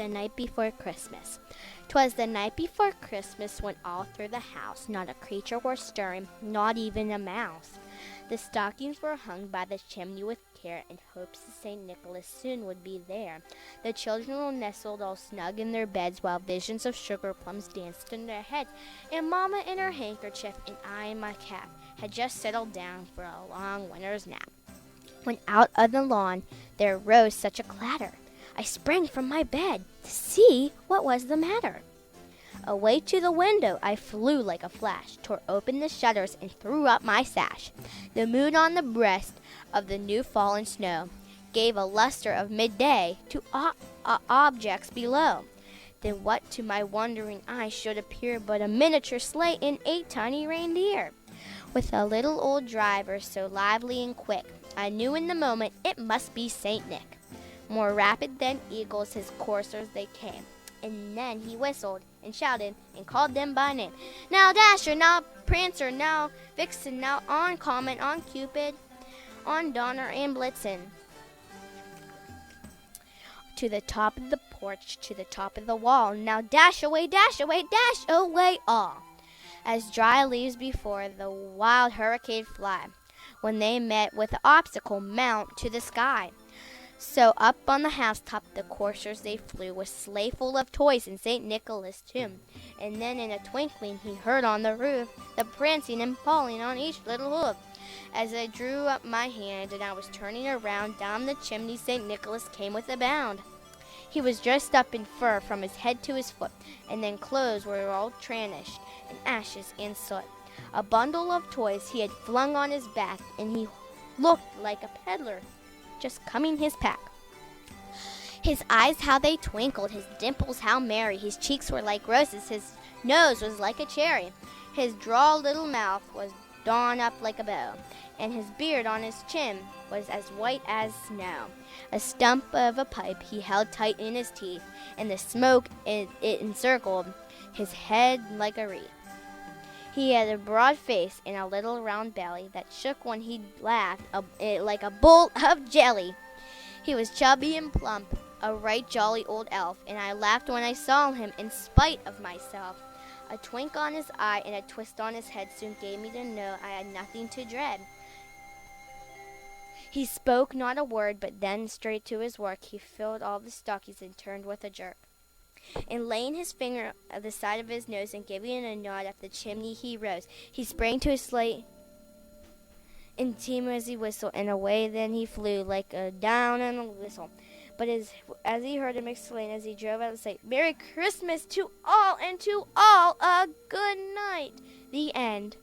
the night before Christmas. 'Twas the night before Christmas when all through the house not a creature was stirring, not even a mouse. The stockings were hung by the chimney with care in hopes that St. Nicholas soon would be there. The children were nestled all snug in their beds while visions of sugar plums danced in their heads, and Mamma in her handkerchief and I in my cap had just settled down for a long winter's nap. When out of the lawn there rose such a clatter, I sprang from my bed to see what was the matter. Away to the window I flew like a flash, tore open the shutters and threw up my sash. The moon on the breast of the new fallen snow gave a luster of midday to objects below. Then what to my wondering eye should appear but a miniature sleigh and 8 tiny reindeer, with a little old driver so lively and quick, I knew in the moment it must be Saint Nick. More rapid than eagles his coursers they came, and then he whistled and shouted and called them by name. Now Dasher, now Prancer, now Vixen, now on Comet, on Cupid, on Donner and Blitzen. To the top of the porch, to the top of the wall, now dash away all. As dry leaves before the wild hurricane fly, when they met with an obstacle mount to the sky. So up on the housetop the coursers they flew, with sleigh full of toys and St. Nicholas too. And then in a twinkling he heard on the roof the prancing and pawing on each little hoof. As I drew up my hand and I was turning around, down the chimney St. Nicholas came with a bound. He was dressed up in fur from his head to his foot, and then clothes were all tarnished in ashes and soot. A bundle of toys he had flung on his back, and he looked like a peddler just coming his pack. His eyes how they twinkled, his dimples how merry, his cheeks were like roses, his nose was like a cherry, his droll little mouth was drawn up like a bow, and his beard on his chin was as white as snow. A stump of a pipe he held tight in his teeth, and the smoke it encircled his head like a wreath. He had a broad face and a little round belly that shook when he laughed like a bowl of jelly. He was chubby and plump, a right jolly old elf, and I laughed when I saw him in spite of myself. A twink on his eye and a twist on his head soon gave me to know I had nothing to dread. He spoke not a word, but then straight to his work he filled all the stockings and turned with a jerk. And laying his finger at the side of his nose and giving a nod up the chimney he rose. He sprang to his sleigh and team as he whistled, and away then he flew like a down and a whistle. But as he heard him exclaim as he drove out of sight, Merry Christmas to all, and to all a good night. The end.